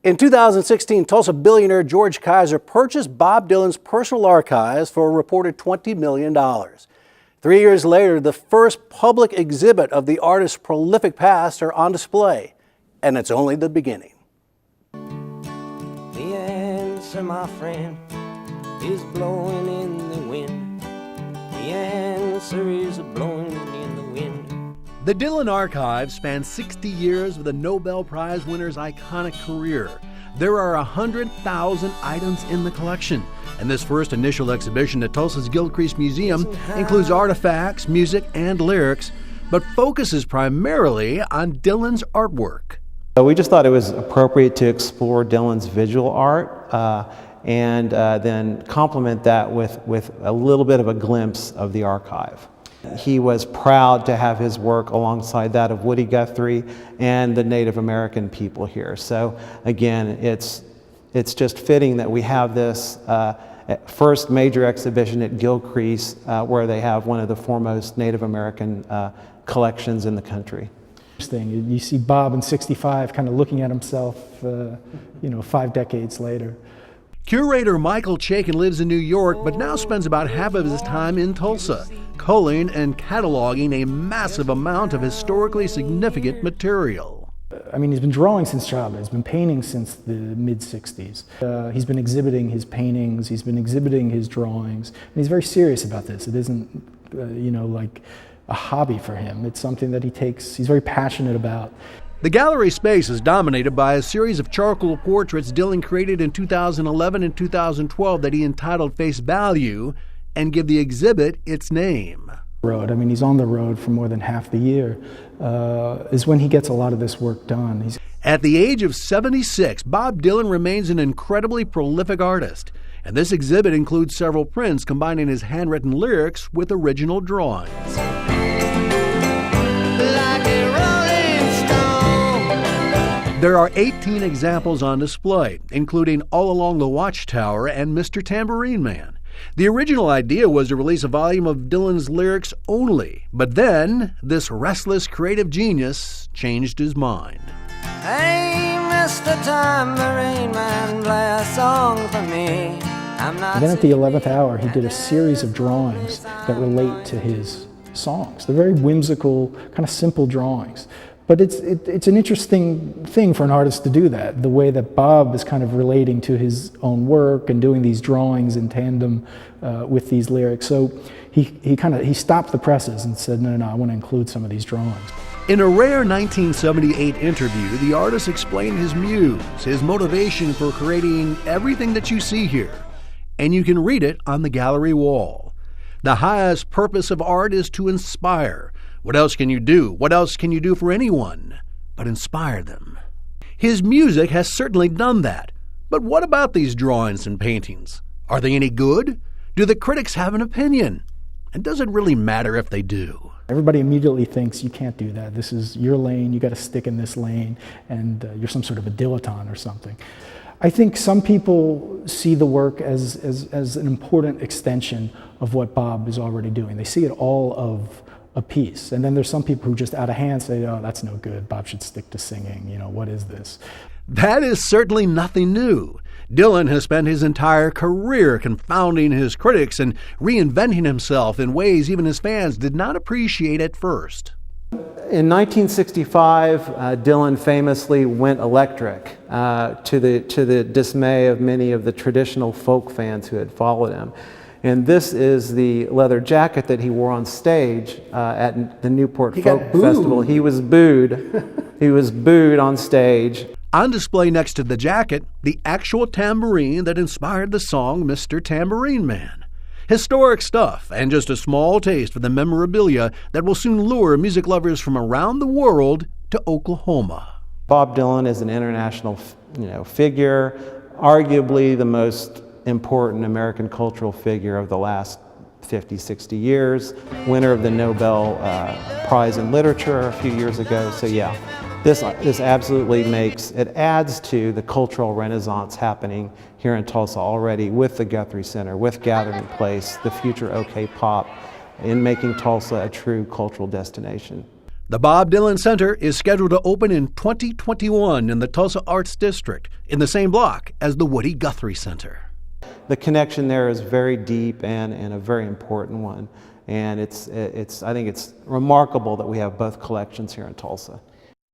In 2016, Tulsa billionaire George Kaiser purchased Bob Dylan's personal archives for a reported $20 million. 3 years later, the first public exhibit of the artist's prolific past are on display, and it's only the beginning. The answer, my friend, is blowing in the wind. The answer is blowing in the wind. The Dylan Archive spans 60 years of the Nobel Prize winner's iconic career. There are 100,000 items in the collection, and this first initial exhibition at Tulsa's Gilcrease Museum includes artifacts, music, and lyrics, but focuses primarily on Dylan's artwork. We just thought it was appropriate to explore Dylan's visual art and then complement that with a little bit of a glimpse of the archive. He was proud to have his work alongside that of Woody Guthrie and the Native American people here. So again, it's just fitting that we have this first major exhibition at Gilcrease where they have one of the foremost Native American collections in the country. You see Bob in '65 kind of looking at himself, 5 decades later. Curator Michael Chaikin lives in New York, but now spends about half of his time in Tulsa, culling and cataloging a massive amount of historically significant material. I mean, he's been drawing since childhood. He's been painting since the mid-'60s. He's been exhibiting his paintings. He's been exhibiting his drawings. And he's very serious about this. It isn't, like a hobby for him. It's something that he's very passionate about. The gallery space is dominated by a series of charcoal portraits Dylan created in 2011 and 2012 that he entitled Face Value and give the exhibit its name. He's on the road for more than half the year, is when he gets a lot of this work done. At the age of 76, Bob Dylan remains an incredibly prolific artist, and this exhibit includes several prints combining his handwritten lyrics with original drawings. There are 18 examples on display, including All Along the Watchtower and Mr. Tambourine Man. The original idea was to release a volume of Dylan's lyrics only, but then this restless creative genius changed his mind. Hey, Mr. Tambourine Man, play a song for me. Then at the 11th hour, he did a series of drawings that relate to his songs. They're very whimsical, kind of simple drawings. But it's an interesting thing for an artist to do that, the way that Bob is kind of relating to his own work and doing these drawings in tandem with these lyrics. So he stopped the presses and said, no, I want to include some of these drawings. In a rare 1978 interview, the artist explained his muse, his motivation for creating everything that you see here. And you can read it on the gallery wall. The highest purpose of art is to inspire. What else can you do? What else can you do for anyone but inspire them? His music has certainly done that. But what about these drawings and paintings? Are they any good? Do the critics have an opinion? And does it really matter if they do? Everybody immediately thinks you can't do that. This is your lane, you got to stick in this lane, and you're some sort of a dilettante or something. I think some people see the work as an important extension of what Bob is already doing. They see it all of a piece. And then there's some people who just out of hand say, oh, that's no good. Bob should stick to singing. What is this? That is certainly nothing new. Dylan has spent his entire career confounding his critics and reinventing himself in ways even his fans did not appreciate at first. In 1965, Dylan famously went electric to the dismay of many of the traditional folk fans who had followed him. And this is the leather jacket that he wore on stage at the Newport Folk Festival. He was booed. He was booed on stage. On display next to the jacket, the actual tambourine that inspired the song Mr. Tambourine Man. Historic stuff, and just a small taste of the memorabilia that will soon lure music lovers from around the world to Oklahoma. Bob Dylan is an international figure, arguably the most important American cultural figure of the last 50, 60 years, winner of the Nobel Prize in Literature a few years ago. So yeah, this absolutely adds to the cultural renaissance happening here in Tulsa already with the Guthrie Center, with Gathering Place, the future OK Pop, in making Tulsa a true cultural destination. The Bob Dylan Center is scheduled to open in 2021 in the Tulsa Arts District, in the same block as the Woody Guthrie Center. The connection there is very deep and a very important one. And I think it's remarkable that we have both collections here in Tulsa.